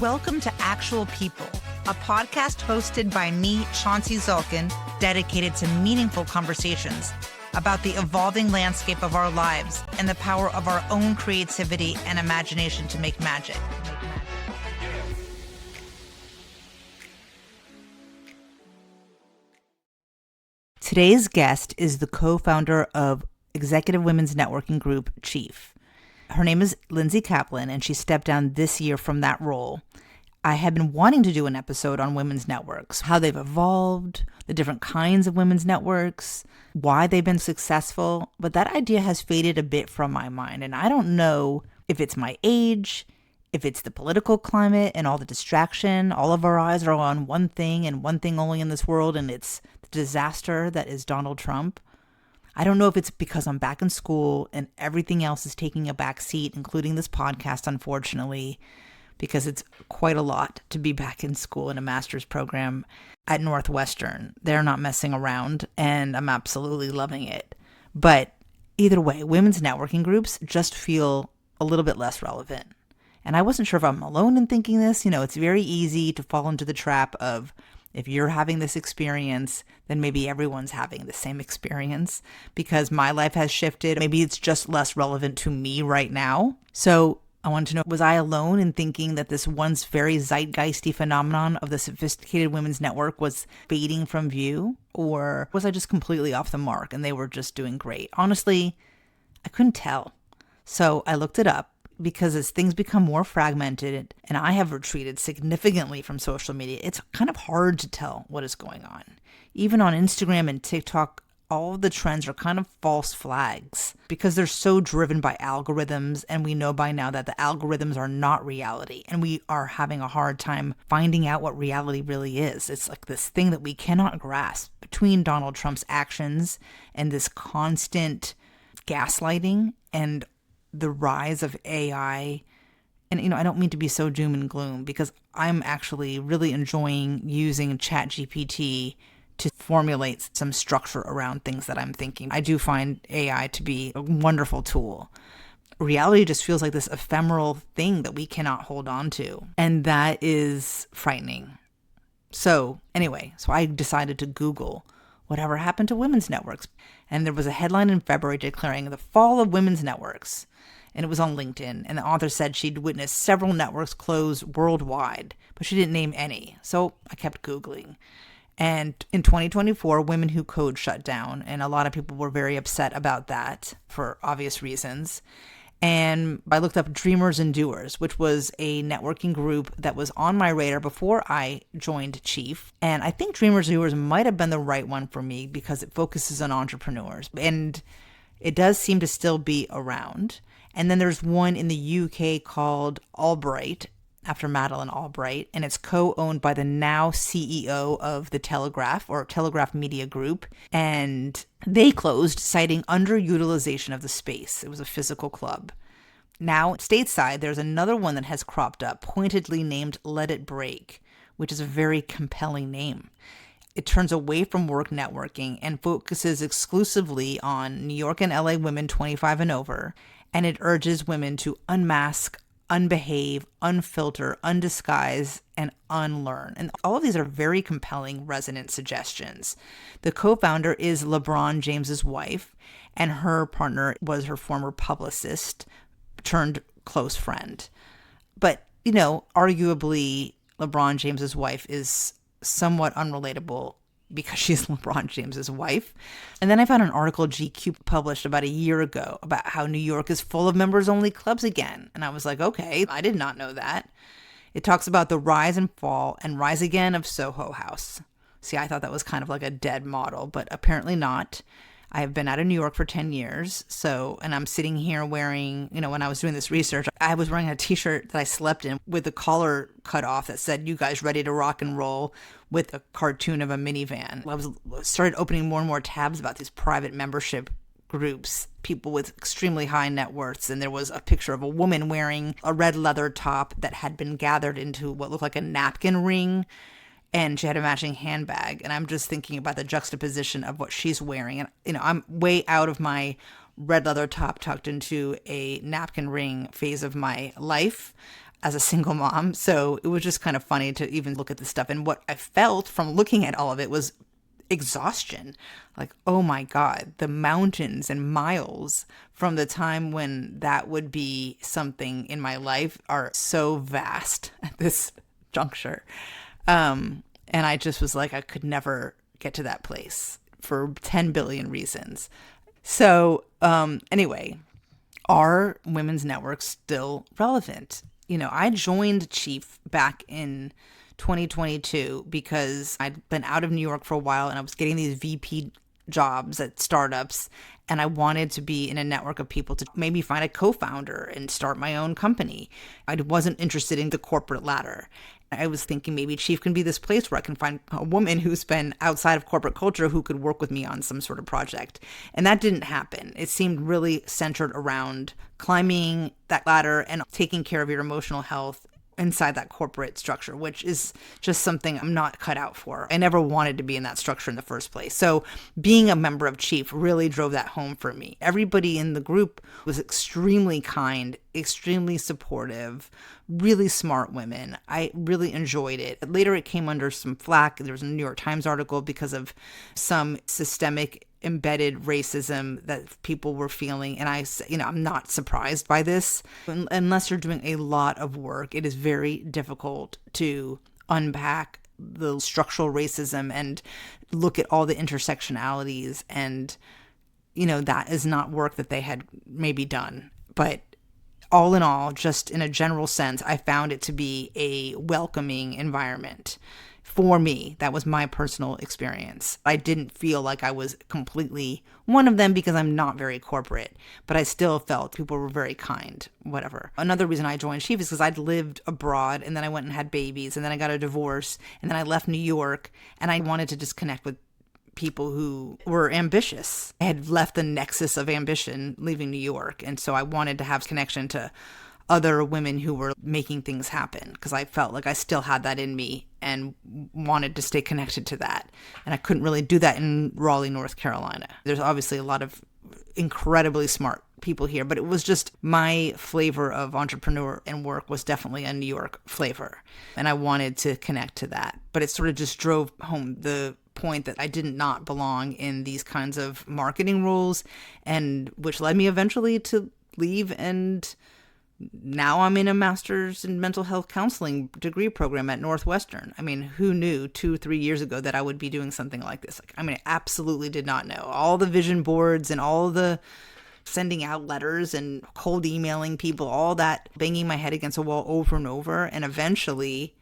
Welcome to Actual People, a podcast hosted by me, Chauncey Zalkin, dedicated to meaningful conversations about the evolving landscape of our lives and the power of our own creativity and imagination to make magic. Today's guest is the co-founder of Executive Women's Networking Group, Chief. Her name is Lindsay Kaplan, and she stepped down this year from that role. I had been wanting to do an episode on women's networks, how they've evolved, the different kinds of women's networks, why they've been successful, but that idea has faded a bit from my mind, and I don't know if it's my age, if it's the political climate and all the distraction. All of our eyes are on one thing and one thing only in this world, and it's the disaster that is Donald Trump. I don't know if it's because I'm back in school and everything else is taking a back seat, including this podcast, unfortunately, because it's quite a lot to be back in school in a master's program at Northwestern. They're not messing around, and I'm absolutely loving it. But either way, women's networking groups just feel a little bit less relevant. And I wasn't sure if I'm alone in thinking this. You know, it's very easy to fall into the trap of, if you're having this experience, then maybe everyone's having the same experience because my life has shifted. Maybe it's just less relevant to me right now. So I wanted to know, was I alone in thinking that this once very zeitgeisty phenomenon of the sophisticated women's network was fading from view? Or was I just completely off the mark and they were just doing great? Honestly, I couldn't tell. So I looked it up. Because as things become more fragmented and I have retreated significantly from social media, it's kind of hard to tell what is going on. Even on Instagram and TikTok, all of the trends are kind of false flags because they're so driven by algorithms. And we know by now that the algorithms are not reality. And we are having a hard time finding out what reality really is. It's like this thing that we cannot grasp between Donald Trump's actions and this constant gaslighting and the rise of AI. And, I don't mean to be so doom and gloom because I'm actually really enjoying using ChatGPT to formulate some structure around things that I'm thinking. I do find AI to be a wonderful tool. Reality just feels like this ephemeral thing that we cannot hold on to. And that is frightening. So anyway, I decided to Google whatever happened to women's networks. And there was a headline in February declaring the fall of women's networks. And it was on LinkedIn. And the author said she'd witnessed several networks close worldwide, but she didn't name any. So I kept Googling. And in 2024, Women Who Code shut down. And a lot of people were very upset about that for obvious reasons. And I looked up Dreamers and Doers, which was a networking group that was on my radar before I joined Chief. And I think Dreamers and Doers might have been the right one for me because it focuses on entrepreneurs. And it does seem to still be around. And then there's one in the UK called Albright, after Madeleine Albright, and it's co-owned by the now CEO of the Telegraph, or Telegraph Media Group. And they closed, citing underutilization of the space. It was a physical club. Now, stateside, there's another one that has cropped up, pointedly named Let It Break, which is a very compelling name. It turns away from work networking and focuses exclusively on New York and LA women 25 and over, and it urges women to unmask, unbehave, unfilter, undisguise, and unlearn. And all of these are very compelling, resonant suggestions. The co-founder is LeBron James's wife, and her partner was her former publicist turned close friend. But, arguably, LeBron James's wife is somewhat unrelatable because she's LeBron James's wife. And then I found an article GQ published about a year ago about how New York is full of members-only clubs again. And I was like, okay, I did not know that. It talks about the rise and fall and rise again of Soho House. See, I thought that was kind of like a dead model, but apparently not. I have been out of New York for 10 years. And I'm sitting here wearing, when I was doing this research, I was wearing a t-shirt that I slept in with the collar cut off that said, "You guys ready to rock and roll," with a cartoon of a minivan. I started opening more and more tabs about these private membership groups, people with extremely high net worths. And there was a picture of a woman wearing a red leather top that had been gathered into what looked like a napkin ring. And she had a matching handbag. And I'm just thinking about the juxtaposition of what she's wearing. And, I'm way out of my red leather top tucked into a napkin ring phase of my life. as a single mom. So it was just kind of funny to even look at this stuff. And what I felt from looking at all of it was exhaustion. Like, oh my God, the mountains and miles from the time when that would be something in my life are so vast at this juncture. And I just was like, I could never get to that place for 10 billion reasons. So anyway, are women's networks still relevant? I joined Chief back in 2022 because I'd been out of New York for a while and I was getting these VP jobs at startups, and I wanted to be in a network of people to maybe find a co-founder and start my own company. I wasn't interested in the corporate ladder. I was thinking maybe Chief can be this place where I can find a woman who's been outside of corporate culture who could work with me on some sort of project. And that didn't happen. It seemed really centered around climbing that ladder and taking care of your emotional health inside that corporate structure, which is just something I'm not cut out for. I never wanted to be in that structure in the first place. So being a member of Chief really drove that home for me. Everybody in the group was extremely kind, extremely supportive, really smart women. I really enjoyed it. Later, it came under some flack. There was a New York Times article because of some systemic embedded racism that people were feeling. And I'm not surprised by this. Unless you're doing a lot of work, it is very difficult to unpack the structural racism and look at all the intersectionalities. And, that is not work that they had maybe done. But all in all, just in a general sense, I found it to be a welcoming environment. For me, that was my personal experience. I didn't feel like I was completely one of them because I'm not very corporate, but I still felt people were very kind, whatever. Another reason I joined Chief is because I'd lived abroad and then I went and had babies and then I got a divorce and then I left New York and I wanted to just connect with people who were ambitious. I had left the nexus of ambition leaving New York, and so I wanted to have connection to other women who were making things happen because I felt like I still had that in me and wanted to stay connected to that. And I couldn't really do that in Raleigh, North Carolina. There's obviously a lot of incredibly smart people here, but it was just my flavor of entrepreneur and work was definitely a New York flavor. And I wanted to connect to that. But it sort of just drove home the point that I did not belong in these kinds of marketing roles, and which led me eventually to leave. And now I'm in a master's in mental health counseling degree program at Northwestern. I mean, who knew 2-3 years ago that I would be doing something like this? I absolutely did not know. All the vision boards and all the sending out letters and cold emailing people, all that, banging my head against a wall over and over. And eventually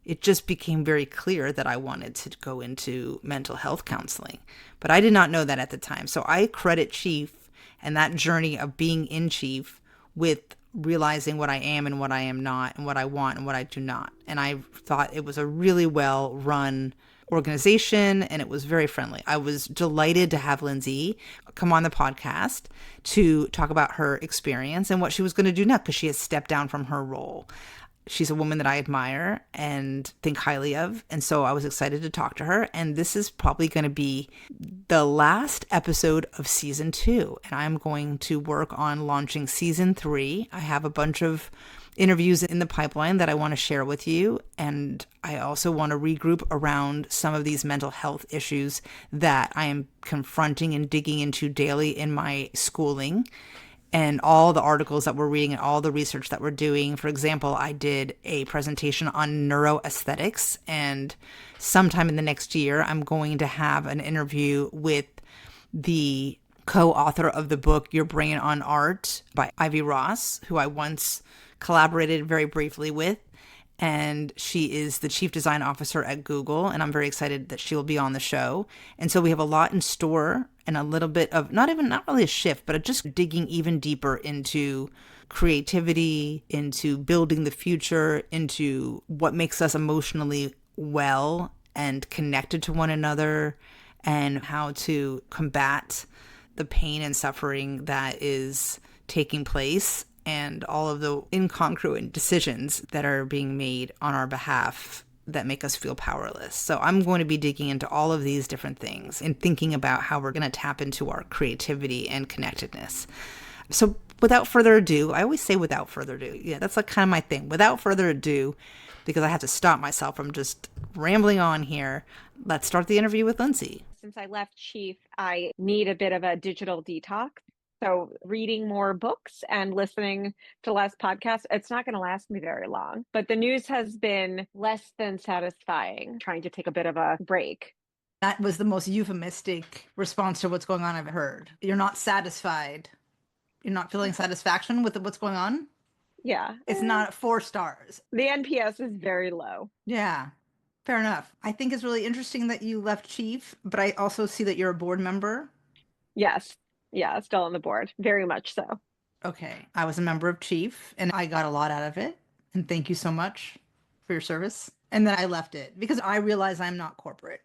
it just became very clear that I wanted to go into mental health counseling. But I did not know that at the time. So I credit Chief and that journey of being in Chief with realizing what I am and what I am not, and what I want and what I do not. And I thought it was a really well run organization and it was very friendly. I was delighted to have Lindsay come on the podcast to talk about her experience and what she was going to do next because she has stepped down from her role. She's a woman that I admire and think highly of. And so I was excited to talk to her. And this is probably going to be the last episode of season 2. And I'm going to work on launching season 3. I have a bunch of interviews in the pipeline that I want to share with you. And I also want to regroup around some of these mental health issues that I am confronting and digging into daily in my schooling. And all the articles that we're reading and all the research that we're doing. For example, I did a presentation on neuroaesthetics, and sometime in the next year, I'm going to have an interview with the co-author of the book, Your Brain on Art by Ivy Ross, who I once collaborated very briefly with. And she is the chief design officer at Google. And I'm very excited that she will be on the show. And so we have a lot in store and a little bit of not really a shift, but just digging even deeper into creativity, into building the future, into what makes us emotionally well and connected to one another, and how to combat the pain and suffering that is taking place and all of the incongruent decisions that are being made on our behalf that make us feel powerless. So I'm going to be digging into all of these different things and thinking about how we're going to tap into our creativity and connectedness. So Without further ado, I always say without further ado. Yeah, that's like kind of my thing. Without further ado, because I have to stop myself from just rambling on here. Let's start the interview with Lindsay. Since I left Chief, I need a bit of a digital detox. So reading more books and listening to less podcasts, it's not going to last me very long. But the news has been less than satisfying, trying to take a bit of a break. That was the most euphemistic response to what's going on I've heard. You're not satisfied. You're not feeling satisfaction with what's going on. Yeah. It's not 4 stars. The NPS is very low. Yeah, fair enough. I think it's really interesting that you left Chief, but I also see that you're a board member. Yes. Yeah, still on the board. Very much so. Okay, I was a member of Chief and I got a lot out of it. And thank you so much for your service. And then I left it because I realized I'm not corporate.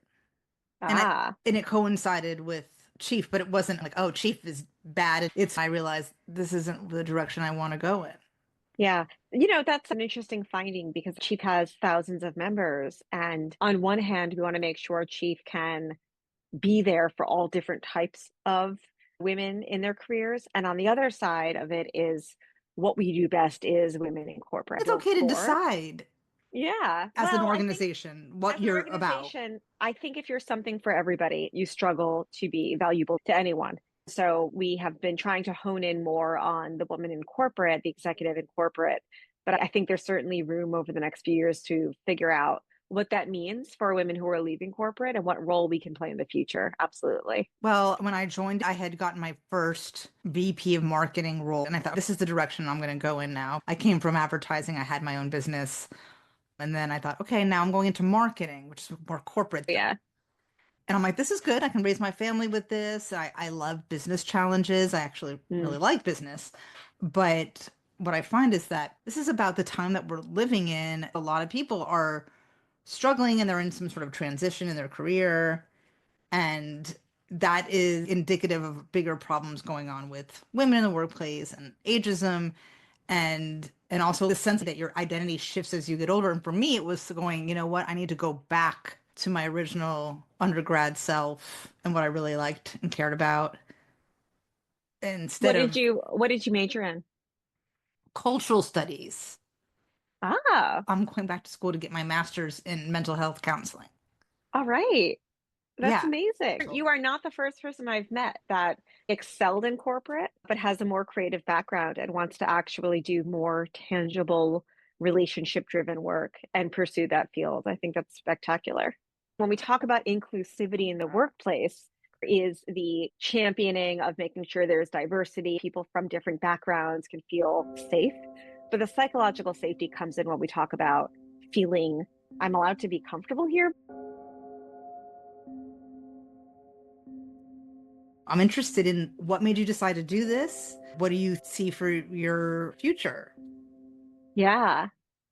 And I Ah. and it coincided with Chief, but it wasn't like, oh, Chief is bad. It's I realized this isn't the direction I want to go in. Yeah. That's an interesting finding because Chief has thousands of members. And on one hand, we want to make sure Chief can be there for all different types of women in their careers. And on the other side of it is what we do best is women in corporate. It's Build okay to for. decide Yeah. as an Well, I think organization what as an you're about. organization, I think if you're something for everybody, you struggle to be valuable to anyone. So we have been trying to hone in more on the woman in corporate, the executive in corporate. But I think there's certainly room over the next few years to figure out what that means for women who are leaving corporate and what role we can play in the future. Absolutely. Well, when I joined, I had gotten my first VP of marketing role, and I thought this is the direction I'm going to go in now. I came from advertising, I had my own business. And then I thought, okay, now I'm going into marketing, which is more corporate. Yeah. And I'm like, this is good. I can raise my family with this. I love business challenges. I actually Mm. really like business. But what I find is that this is about the time that we're living in. A lot of people are struggling and they're in some sort of transition in their career. And that is indicative of bigger problems going on with women in the workplace and ageism and also the sense that your identity shifts as you get older. And for me, it was going, you know what, I need to go back to my original undergrad self and what I really liked and cared about instead of What did you major in? cultural studies. Ah, I'm going back to school to get my master's in mental health counseling. all right. That's Yeah. amazing. You are not the first person I've met that excelled in corporate, but has a more creative background and wants to actually do more tangible relationship driven work and pursue that field. I think that's spectacular. When we talk about inclusivity in the workplace, is the championing of making sure there's diversity, people from different backgrounds can feel safe. But the psychological safety comes in when we talk about feeling I'm allowed to be comfortable here. I'm interested in what made you decide to do this. What do you see for your future? Yeah,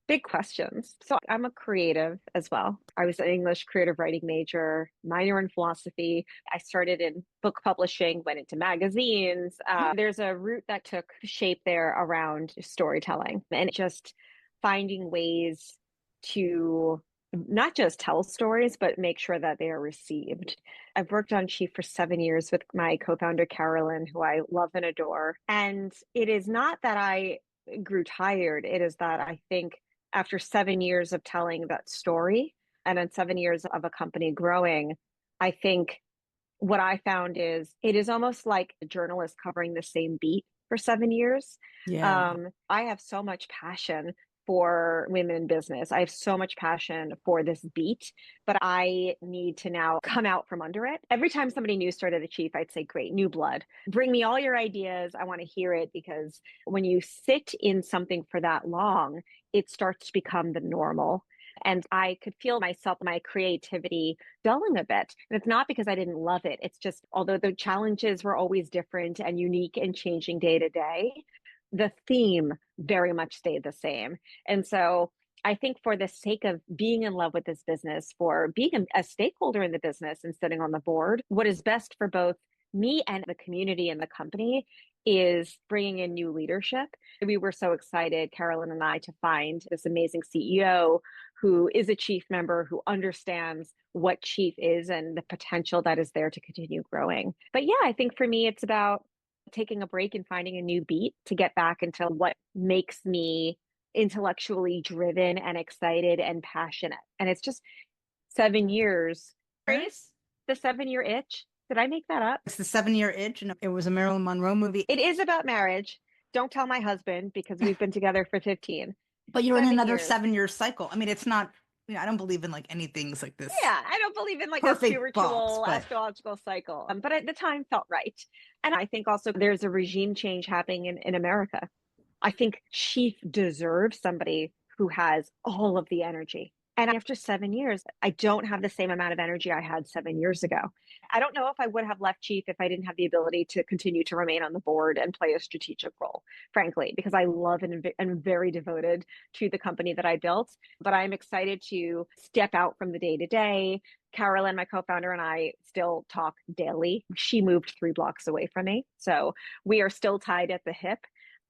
big questions. So I'm a creative as well. I was an English creative writing major, minor in philosophy. I started in book publishing, went into magazines. There's a route that took shape there around storytelling and just finding ways to not just tell stories, but make sure that they are received. I've worked on Chief for 7 years with my co-founder, Carolyn, who I love and adore. And it is not that I grew tired. It is that I think after 7 years of telling that story and then 7 years of a company growing, I think what I found is it is almost like a journalist covering the same beat for 7 years. Yeah. I have so much passion for women in business. I have so much passion for this beat, but I need to now come out from under it. Every time somebody new started at Chief, I'd say, great, new blood. Bring me all your ideas. I want to hear it because when you sit in something for that long, it starts to become the normal. And I could feel myself, my creativity dulling a bit. And it's not because I didn't love it. It's just, although the challenges were always different and unique and changing day to day, the theme very much stayed the same. And so I think for the sake of being in love with this business, for being a stakeholder in the business and sitting on the board, what is best for both me and the community and the company is bringing in new leadership. We were so excited, Carolyn and I, to find this amazing CEO who is a Chief member, who understands what Chief is and the potential that is there to continue growing. But yeah, I think for me, it's about taking a break and finding a new beat to get back into what makes me intellectually driven and excited and passionate. And it's just 7 years. Grace, the 7 year itch. Did I make that up? It's the 7 year itch, and it was a Marilyn Monroe movie. It is about marriage. Don't tell my husband because we've been together for 15. But you're in 7 another years. 7 year cycle. I mean, it's not, I don't believe in like anything's like this. Yeah, I don't believe in like a Perfect spiritual, box, but astrological cycle. But at the time felt right. And I think also there's a regime change happening in America. I think Chief deserves somebody who has all of the energy. And after 7 years, I don't have the same amount of energy I had 7 years ago. I don't know if I would have left Chief if I didn't have the ability to continue to remain on the board and play a strategic role, frankly, because I love and am very devoted to the company that I built. But I'm excited to step out from the day to day. Carolyn, my co-founder, and I still talk daily. She moved 3 blocks away from me. So we are still tied at the hip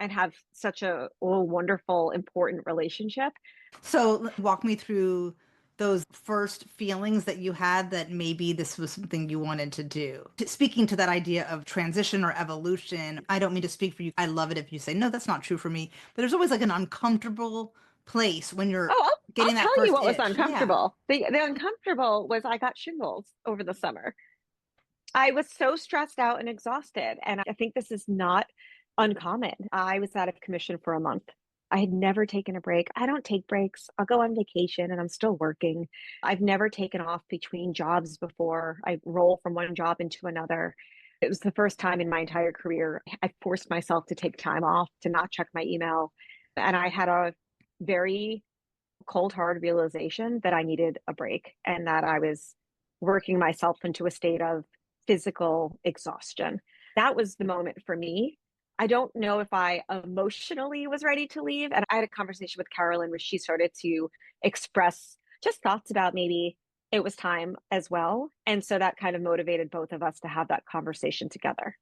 and have such a wonderful, important relationship. So walk me through those first feelings that you had that maybe this was something you wanted to do. Speaking to that idea of transition or evolution, I don't mean to speak for you. I love it if you say, no, that's not true for me. But there's always like an uncomfortable place when you're getting I'll that tell you first what was itch. uncomfortable. The uncomfortable was I got shingles over the summer. I was so stressed out and exhausted. And I think this is not uncommon. I was out of commission for a month. I had never taken a break. I don't take breaks. I'll go on vacation and I'm still working. I've never taken off between jobs before. I roll from one job into another. It was the first time in my entire career I forced myself to take time off, to not check my email. And I had a very cold, hard realization that I needed a break and that I was working myself into a state of physical exhaustion. That was the moment for me. I don't know if I emotionally was ready to leave. And I had a conversation with Carolyn where she started to express just thoughts about maybe it was time as well. And so that kind of motivated both of us to have that conversation together.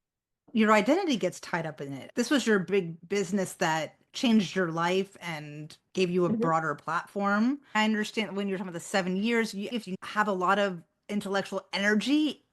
Your identity gets tied up in it. This was your big business that changed your life and gave you a Mhm. broader platform. I understand when you're talking about the 7 years, if you have a lot of intellectual energy,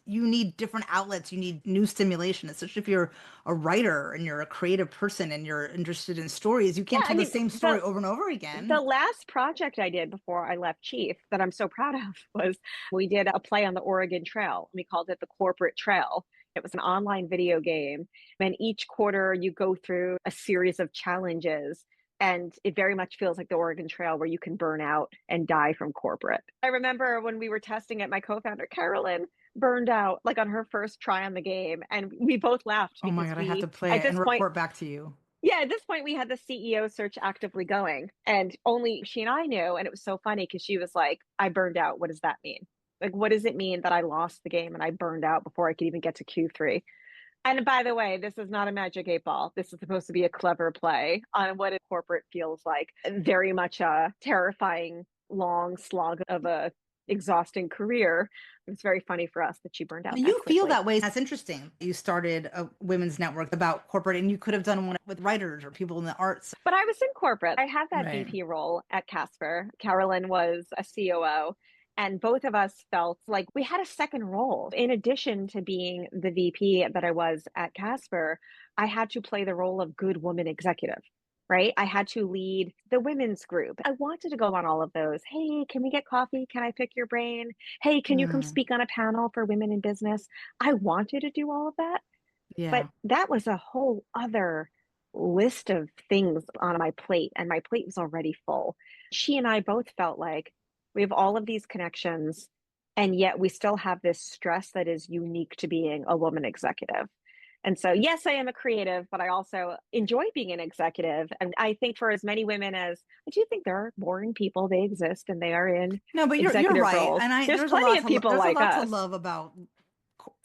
you need different outlets. You need new stimulation, especially if you're a writer and you're a creative person and you're interested in stories. You Yeah, can't I tell the mean, same story over and over again. the last project I did before I left Chief that I'm so proud of was we did a play on the Oregon Trail. We called it the Corporate Trail. It was an online video game. And each quarter you go through a series of challenges. And it very much feels like the Oregon Trail where you can burn out and die from corporate. I remember when we were testing it, my co-founder, Carolyn, burned out like on her first try on the game. And we both laughed Oh my because God, I have to play at it and this point, report back to you. yeah, at this point, we had the CEO search actively going, and only she and I knew. And it was so funny because she was like, I burned out. What does that mean? Like, what does it mean that I lost the game and I burned out before I could even get to Q3? And by the way, this is not a magic 8 ball. This is supposed to be a clever play on what a corporate feels like. Very much a terrifying, long slog of a exhausting career. It's very funny for us that she burned out that You feel quickly. that way. That's interesting. You started a women's network about corporate, and you could have done one with writers or people in the arts. But I was in corporate. I had that Right. VP role at Casper. Carolyn was a COO. And both of us felt like we had a second role. In addition to being the VP that I was at Casper, I had to play the role of good woman executive, right? I had to lead the women's group. I wanted to go on all of those. Hey, can we get coffee? Can I pick your brain? Hey, can you come Hmm. speak on a panel for women in business? I wanted to do all of that. But Yeah. that was a whole other list of things on my plate, and my plate was already full. She and I both felt like we have all of these connections, and yet we still have this stress that is unique to being a woman executive. And so, yes, I am a creative, but I also enjoy being an executive. And I think for as many women as I do think there are boring people, they exist and they are in No, but you're executive right, roles. and I There's plenty of people there's a like lot to us. love about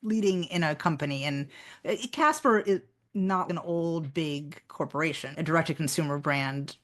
leading in a company, and Casper is not an old big corporation. A direct to consumer brand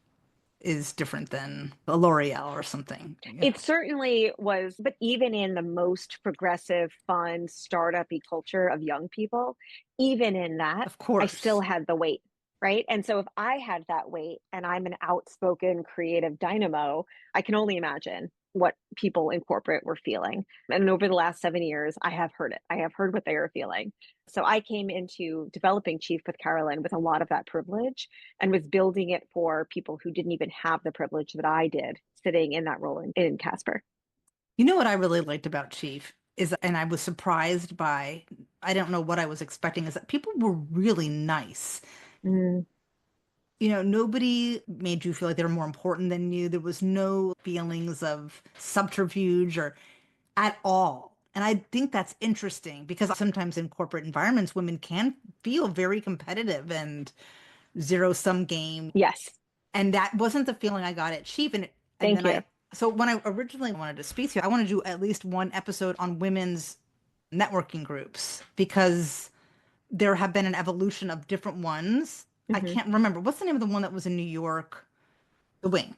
is different than a L'Oreal or something. It certainly was, but even in the most progressive, fun, startup-y culture of young people, even in that, Of I still course. had the weight, right? And so if I had that weight and I'm an outspoken creative dynamo, I can only imagine what people in corporate were feeling. And over the last 7 years, I have heard it. I have heard what they are feeling. So I came into developing Chief with Carolyn with a lot of that privilege and was building it for people who didn't even have the privilege that I did sitting in that role in Casper. You know what I really liked about Chief is, and I was surprised by, I don't know what I was expecting, is that people were really nice. Mm, Nobody made you feel like they were more important than you. There was no feelings of subterfuge or at all. And I think that's interesting because sometimes in corporate environments, women can feel very competitive and zero sum game. yes. And that wasn't the feeling I got at Chief. And Thank then you. so when I originally wanted to speak to you, I want to do at least one episode on women's networking groups because there have been an evolution of different ones. I Hmm. can't remember. What's the name of the one that was in New York? The Wing.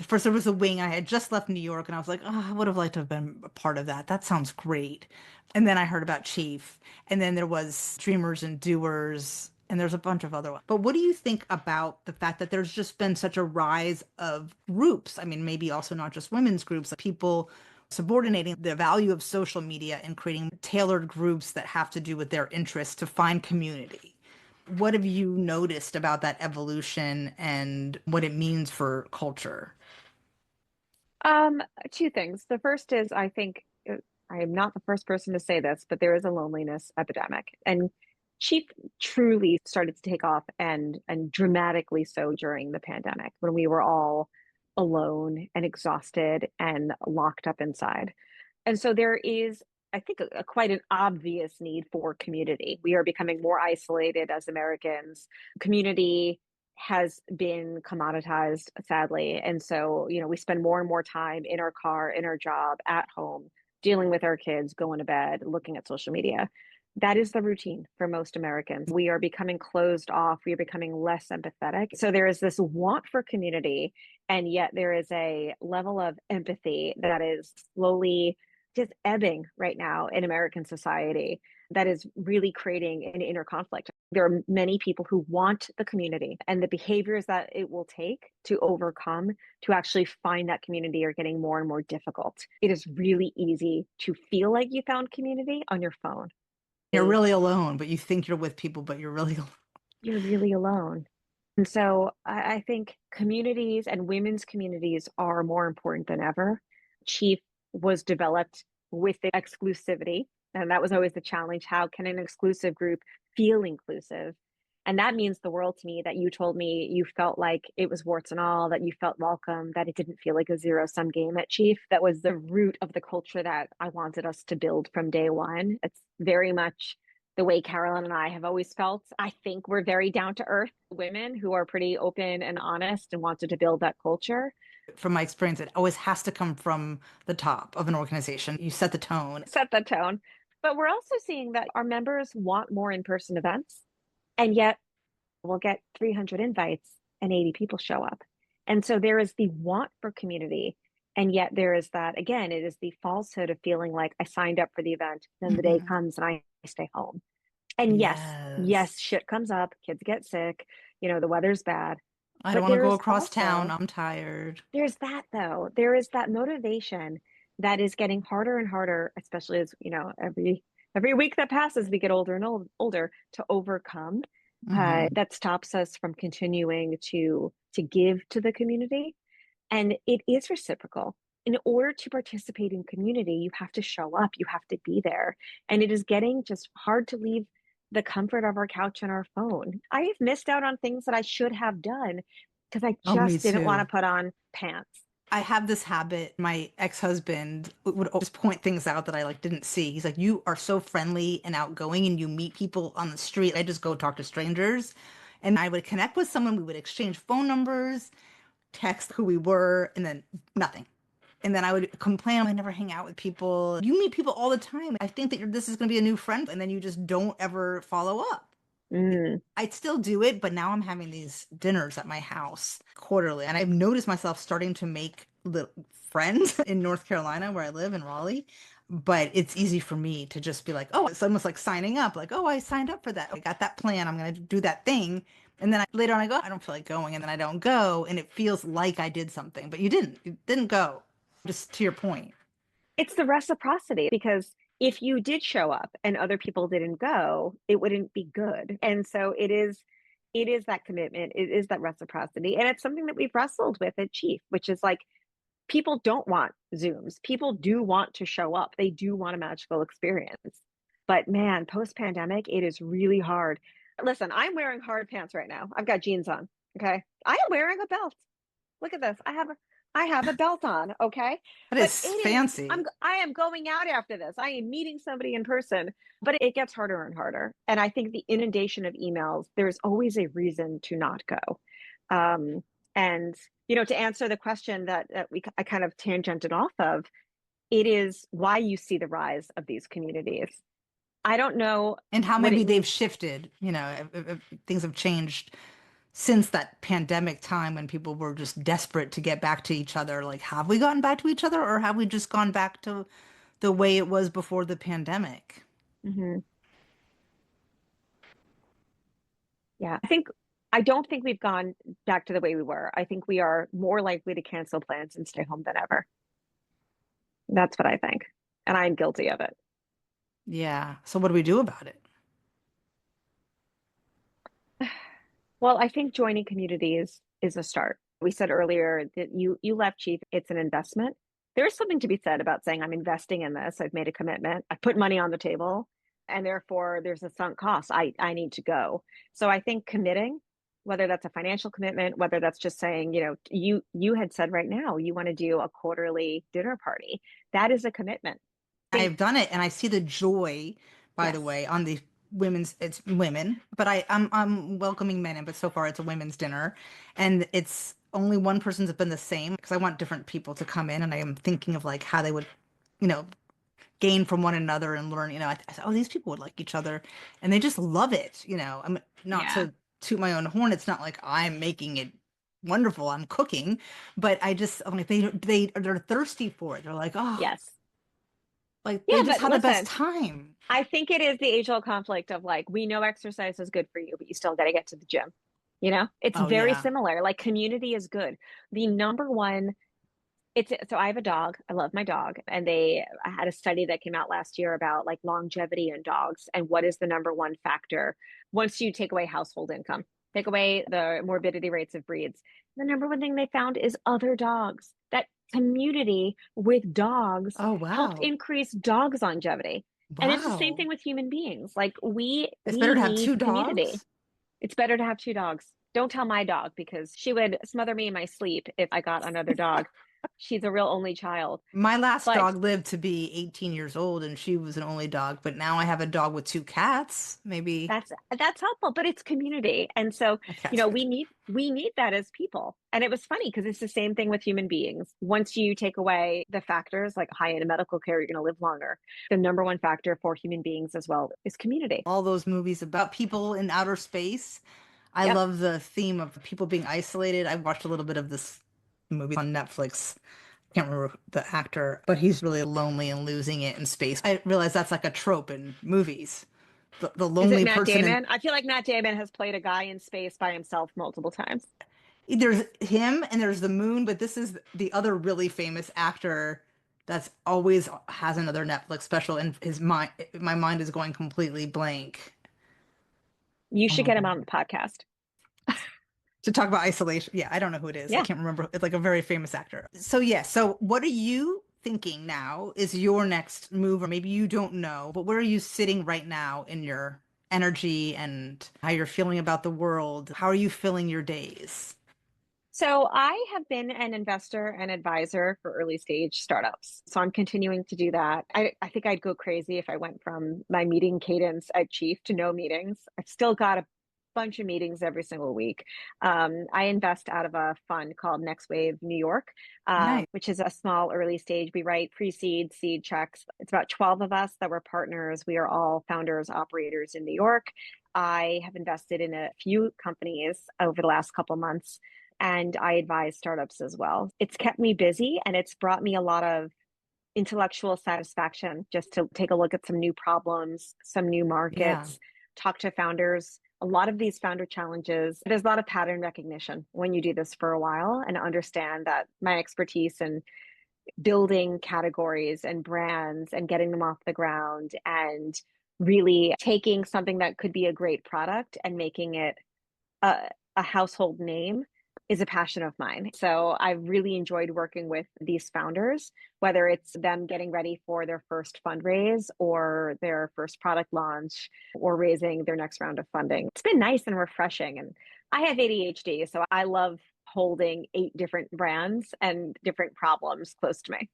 First, there was a Wing. I had just left New York and I was like, oh, I would have liked to have been a part of that. That sounds great. And then I heard about Chief. And then there was Dreamers and Doers. And there's a bunch of other ones. But what do you think about the fact that there's just been such a rise of groups? I mean, maybe also not just women's groups, people subordinating the value of social media and creating tailored groups that have to do with their interests to find community. What have you noticed about that evolution and what it means for culture? Um, Two things. The first is I think I am not the first person to say this, but there is a loneliness epidemic. And Chief truly started to take off and dramatically so during the pandemic when we were all alone and exhausted and locked up inside. And so there is, I think, quite an obvious need for community. We are becoming more isolated as Americans. Community has been commoditized, sadly. And so, we spend more and more time in our car, in our job, at home, dealing with our kids, going to bed, looking at social media. That is the routine for most Americans. We are becoming closed off. We are becoming less empathetic. So there is this want for community, and yet there is a level of empathy that is slowly just ebbing right now in American society that is really creating an inner conflict. There are many people who want the community, and the behaviors that it will take to overcome to actually find that community are getting more and more difficult. It is really easy to feel like you found community on your phone. You're really alone, but you think you're with people, but you're really alone. You're really alone. And so I think communities and women's communities are more important than ever. Chief was developed with the exclusivity, and that was always the challenge. How can an exclusive group feel inclusive? And that means the world to me that you told me you felt like it was warts and all, that you felt welcome, that it didn't feel like a zero sum game at Chief. That was the root of the culture that I wanted us to build from day one. It's very much the way Carolyn and I have always felt. I think we're very down to earth women who are pretty open and honest and wanted to build that culture. From my experience, it always has to come from the top of an organization. You set the tone. Set the tone. But we're also seeing that our members want more in person events, and yet we'll get 300 invites and 80 people show up. And so there is the want for community. And yet there is that, again, it is the falsehood of feeling like I signed up for the event, then the day Mhm. comes and I stay home. And yes, yes, Yes. shit comes up, kids get sick, the weather's bad. I don't But want to there go is across town. also, I'm tired. there's that though. There is that motivation that is getting harder and harder, especially as, every week that passes, we get older and older to overcome. Hmm. That stops us from continuing to give to the community. And it is reciprocal. In order to participate in community, you have to show up, you have to be there. And it is getting just hard to leave the comfort of our couch and our phone. I have missed out on things that I should have done because I Oh, me just didn't want to too. put on pants. I have this habit. My ex-husband would always point things out that I like didn't see. He's like, "You are so friendly and outgoing, and you meet people on the street. I just go talk to strangers." And I would connect with someone. We would exchange phone numbers, text who we were, and then nothing. And then I would complain, I never hang out with people. You meet people all the time. I think that this is going to be a new friend, and then you just don't ever follow up. Mm, I still do it, but now I'm having these dinners at my house quarterly. And I've noticed myself starting to make little friends in North Carolina, where I live in Raleigh. But it's easy for me to just be like, oh, it's almost like signing up. Like, oh, I signed up for that. I got that plan. I'm going to do that thing. And then later on, I go, I don't feel like going. And then I don't go. And it feels like I did something, but you didn't. You didn't go. Just to your point. It's the reciprocity because if you did show up and other people didn't go, it wouldn't be good. And so it is that commitment, it is that reciprocity. And it's something that we've wrestled with at Chief, which is like people don't want Zooms. People do want to show up. They do want a magical experience. But man, post pandemic, it is really hard. Listen, I'm wearing hard pants right now. I've got jeans on. Okay. I am wearing a belt. Look at this. I have a belt on, okay? That But is it is fancy. I am going out after this. I am meeting somebody in person, but it gets harder and harder. And I think the inundation of emails, there's always a reason to not go. Um, and to answer the question that I kind of tangented off of, it is why you see the rise of these communities. I don't know And how what maybe it they've means. shifted, if things have changed since that pandemic time when people were just desperate to get back to each other. Like, have we gotten back to each other or have we just gone back to the way it was before the pandemic? Mhm. Yeah, I don't think we've gone back to the way we were. I think we are more likely to cancel plans and stay home than ever. That's what I think. And I'm guilty of it. Yeah. So what do we do about it? Well, I think joining communities is a start. We said earlier that you left Chief, it's an investment. There is something to be said about saying I'm investing in this. I've made a commitment. I put money on the table and therefore there's a sunk cost. I need to go. So I think committing, whether that's a financial commitment, whether that's just saying, you had said right now you want to do a quarterly dinner party. That is a commitment. I think I've done it and I see the joy, by the yes. way, on the women's, it's women, but I'm welcoming men in, but so far it's a women's dinner. And it's only one person's been the same because I want different people to come in and I am thinking of like how they would, you know, gain from one another and learn, I thought, oh, these people would like each other and they just love it. I'm not Yeah. to toot my own horn. It's not like I'm making it wonderful. I'm cooking, but I'm like, they're thirsty for it. They're like, oh, Yes. like they Yeah, just but had the best listen, time. I think it is the age-old conflict of like, we know exercise is good for you, but you still got to get to the gym. It's Oh very yeah. similar. Like community is good. The number one, it's so I have a dog. I love my dog. And I had a study that came out last year about like longevity in dogs and what is the number one factor once you take away household income, take away the morbidity rates of breeds. The number one thing they found is other dogs. That community with dogs Oh helped wow. increase dogs' longevity. And it's the same thing Wow. with human beings. Like we It's we better to have two need community. dogs. It's better to have two dogs. Don't tell my dog because she would smother me in my sleep if I got another dog. She's a real only child. My last But dog lived to be 18 years old and she was an only dog, but now I have a dog with two cats. Maybe that's helpful, but it's community. And so, my cats are we need that as people. And it was funny because it's the same thing with human beings. Once you take away the factors like high end medical care, you're going to live longer. The number one factor for human beings as well is community. all those movies about people in outer space. I Yep. love the theme of people being isolated. I watched a little bit of this movie on Netflix. I can't remember the actor, but he's really lonely and losing it in space. I realize that's like a trope in movies. The Is it lonely Matt person in Damon? I feel like Matt Damon has played a guy in space by himself multiple times. there's him and there's the moon, but this is the other really famous actor that's always has another Netflix special and his mind my mind is going completely blank. You Oh should my get him God. on the podcast. To talk about isolation. Yeah, I don't know who it is. I Yeah. can't remember. It's like a very famous actor. So yeah, so what are you thinking now is your next move? Or maybe you don't know, but where are you sitting right now in your energy and how you're feeling about the world? How are you filling your days? So I have been an investor and advisor for early stage startups. So I'm continuing to do that. I think I'd go crazy if I went from my meeting cadence at Chief to no meetings. I've still got a bunch of meetings every single week. I invest out of a fund called Next Wave New York, Nice. which is a small early stage. We write pre-seed, seed checks. It's about 12 of us that were partners. We are all founders, operators in New York. I have invested in a few companies over the last couple of months and I advise startups as well. It's kept me busy and it's brought me a lot of intellectual satisfaction just to take a look at some new problems, some new Yeah. markets, talk to founders. A lot of these founder challenges, there's a lot of pattern recognition when you do this for a while and understand that my expertise and building categories and brands and getting them off the ground and really taking something that could be a great product and making it a household name is a passion of mine. So I've really enjoyed working with these founders, whether it's them getting ready for their first fundraise or their first product launch or raising their next round of funding. It's been nice and refreshing. And I have ADHD, so I love holding 8 different brands and different problems close to me.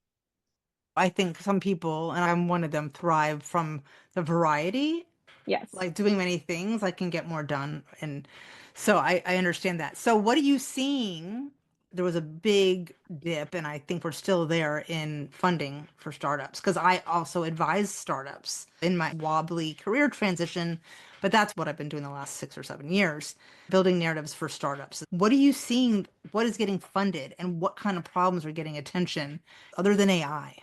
I think some people, and I'm one of them, thrive from the variety, Yes. like doing many things. I can get more done. And so I understand that. So what are you seeing? There was a big dip, and I think we're still there in funding for startups because I also advise startups in my wobbly career transition. But that's what I've been doing the last 6 or 7 years, building narratives for startups. What are you seeing? What is getting funded, and what kind of problems are getting attention other than AI?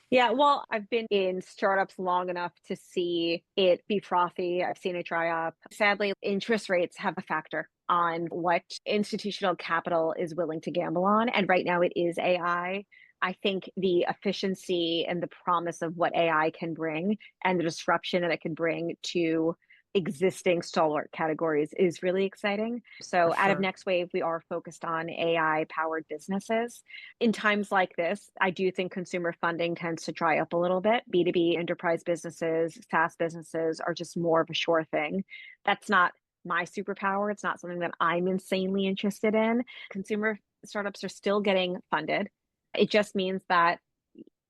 Yeah, well, I've been in startups long enough to see it be frothy. I've seen it dry up. Sadly, interest rates have a factor on what institutional capital is willing to gamble on. And right now it is AI. I think the efficiency and the promise of what AI can bring and the disruption that it can bring to existing stalwart categories is really exciting. For So, out of sure. Next Wave, we are focused on AI powered businesses. In times like this, I do think consumer funding tends to dry up a little bit. B2B enterprise businesses, SaaS businesses are just more of a sure thing. That's not my superpower. It's not something that I'm insanely interested in. Consumer startups are still getting funded. It just means that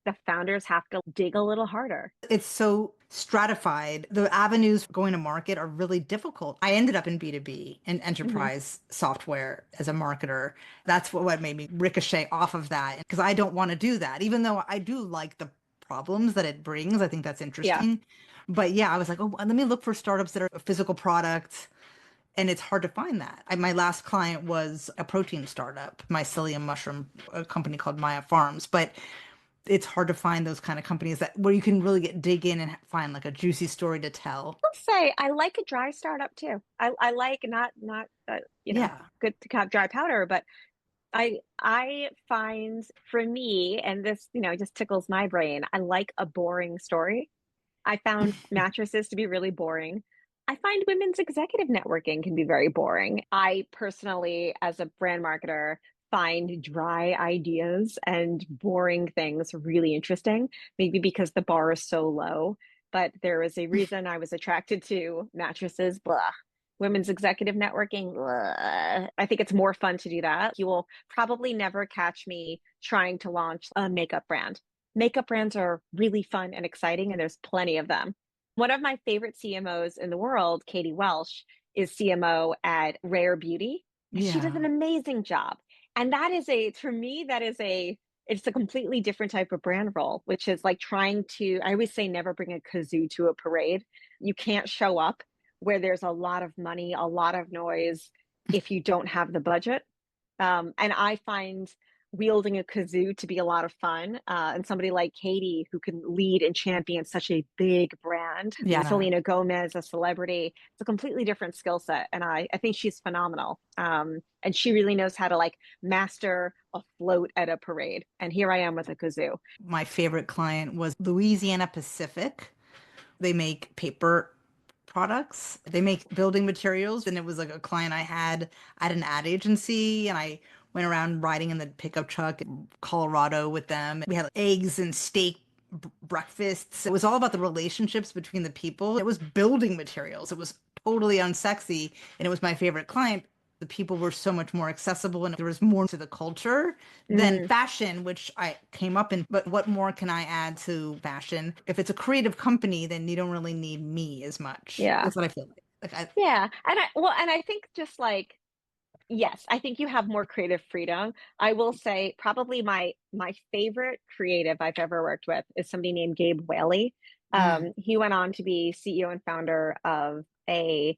the founders have to dig a little harder. It's so stratified. The avenues going to market are really difficult. I ended up in B2B and Mm-hmm. enterprise software as a marketer. That's what made me ricochet off of that because I don't want to do that, even though I do like the problems that it brings. I think that's Yeah. interesting. But yeah, I was like, oh, let me look for startups that are a physical product. And it's hard to find that. My last client was a protein startup, mycelium mushroom, a company called Maya Farms. But it's hard to find those kind of companies that where you can really dig in and find like a juicy story to tell. I'll say I like a dry startup too. I like not Yeah. good to have dry powder, but I find for me, and this, just tickles my brain, I like a boring story. I found mattresses to be really boring. I find women's executive networking can be very boring. I personally, as a brand marketer, find dry ideas and boring things really interesting, maybe because the bar is so low. But there is a reason I was attracted to mattresses. Blah. Women's executive networking. Blah. I think it's more fun to do that. You will probably never catch me trying to launch a makeup brand. Makeup brands are really fun and exciting, and there's plenty of them. One of my favorite CMOs in the world, Katie Welsh, is CMO at Rare Beauty. She does an Yeah. amazing job. And that is for me, it's a completely different type of brand role, which is like I always say, never bring a kazoo to a parade. You can't show up where there's a lot of money, a lot of noise if you don't have the budget. And I find wielding a kazoo to be a lot of fun. And somebody like Katie, who can lead and champion such a big brand, Yeah. Selena Gomez, a celebrity, it's a completely different skill set. And I think she's phenomenal. And she really knows how to like master a float at a parade. And here I am with a kazoo. My favorite client was Louisiana Pacific. They make paper products. They make building materials. And it was like a client I had at an ad agency. And I went around riding in the pickup truck in Colorado with them. We had eggs and steak breakfasts. It was all about the relationships between the people. It was building materials. It was totally unsexy. And it was my favorite client. The people were so much more accessible and there was more to the culture than Mm, fashion, which I came up in. But what more can I add to fashion? If it's a creative company, then you don't really need me as much. yeah. That's what I feel like. Yeah. And I think just like, yes, I think you have more creative freedom. I will say probably my favorite creative I've ever worked with is somebody named Gabe Whaley. Mm, He went on to be CEO and founder of a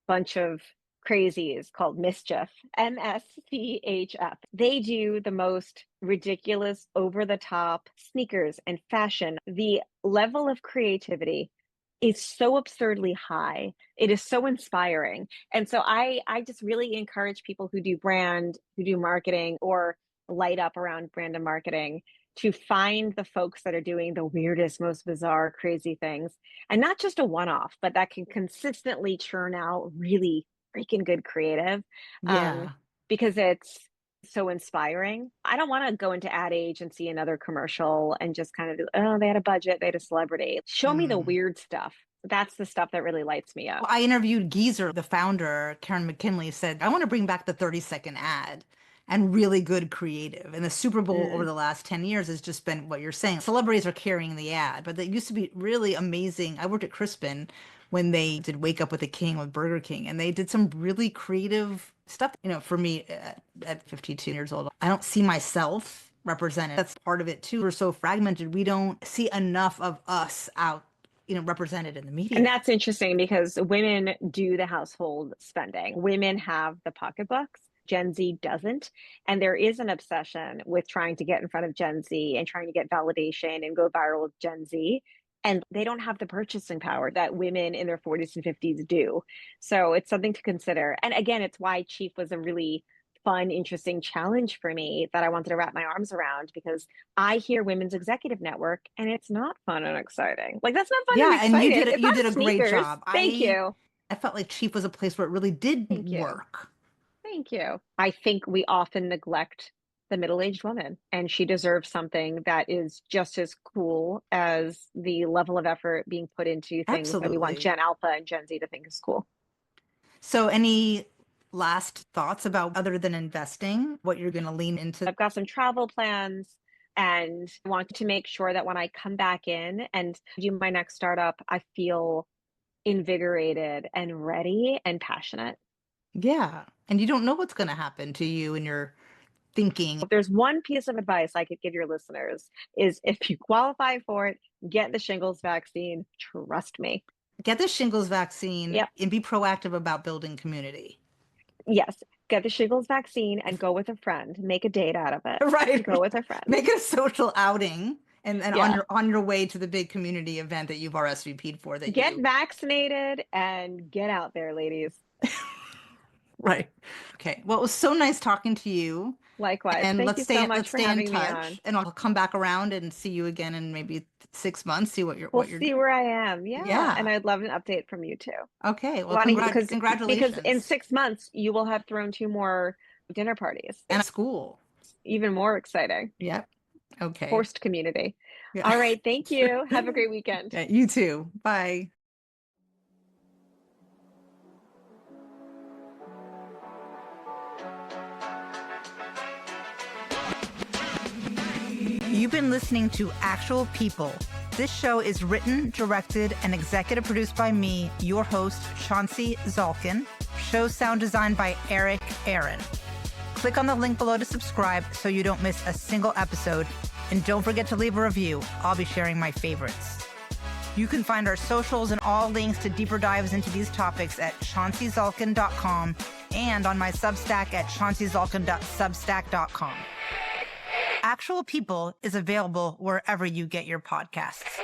bunch of crazies called Mischief, MSCHF. They do the most ridiculous, over the top sneakers and fashion. The level of creativity is so absurdly high. It is so inspiring. And so I just really encourage people who do brand, who do marketing, or light up around brand and marketing to find the folks that are doing the weirdest, most bizarre, crazy things. And not just a one-off, but that can consistently churn out really freaking good creative. Um, Yeah. because it's so inspiring. I don't want to go into ad agency another commercial and just kind of do, oh, they had a budget, they had a celebrity. Show me the Mm. weird stuff. That's the stuff that really lights me up. Well, I interviewed Geezer, the founder, Karen McKinley, said, I want to bring back the 30-second ad and really good creative. And the Super Bowl over Mm. the last 10 years has just been what you're saying. Celebrities are carrying the ad, but they used to be really amazing. I worked at Crispin when they did Wake Up with the King with Burger King, and they did some really creative stuff. For me, at 52 years old, I don't see myself represented. That's part of it too. We're so fragmented. We don't see enough of us out represented in the And media. that's interesting because women do the household spending. Women have the pocketbooks. Gen Z doesn't. And there is an obsession with trying to get in front of Gen Z and trying to get validation and go viral with Gen Z. And they don't have the purchasing power that women in their 40s and 50s do. So it's something to consider. And again, it's why Chief was a really fun, interesting challenge for me that I wanted to wrap my arms around because I hear Women's Executive Network and it's not fun and exciting. Like that's not fun and Yeah, and you exciting. did It's you not did a great sneakers. job. Thank you. I felt like Chief was a place where it really did Thank you. work. Thank you. I think we often neglect the middle-aged woman, and she deserves something that is just as cool as the level of effort being put into things that we want Absolutely. Gen Alpha and Gen Z to think is cool. So any last thoughts about other than investing, what you're going to lean into? I've got some travel plans and want to make sure that when I come back in and do my next startup, I feel invigorated and ready and passionate. Yeah. And you don't know what's going to happen to you and your thinking. If there's one piece of advice I could give your listeners is if you qualify for it, get the shingles vaccine. Trust me. Get the shingles vaccine Yep. and be proactive about building community. Yes. Get the shingles vaccine and go with a friend. Make a date out of it. Right. Go with a friend. Make it a social outing and Yeah. on your way to the big community event that you've RSVP'd for Get vaccinated and get out there, ladies. Right. Okay. Well, it was so nice talking to you. Likewise. And Thank you so much for in having me touch. on. And I'll come back around and see you again in maybe 6 months, see We'll what you're see doing. where I am. Yeah. And Yeah. I'd love an update from you too. Okay. Well, Because congratulations. in 6 months you will have thrown 2 more dinner parties. And school. Even more exciting. Yep. Okay. Forced community. Yeah. All right. Thank you. Have a great weekend. Yeah, you too. Bye. You've been listening to Actual People. This show is written, directed, and executive produced by me, your host, Chauncey Zalkin. Show sound designed by Eric Aaron. Click on the link below to subscribe so you don't miss a single episode. And don't forget to leave a review. I'll be sharing my favorites. You can find our socials and all links to deeper dives into these topics at chaunceyzalkin.com and on my Substack at chaunceyzalkin.substack.com. Actual People is available wherever you get your podcasts.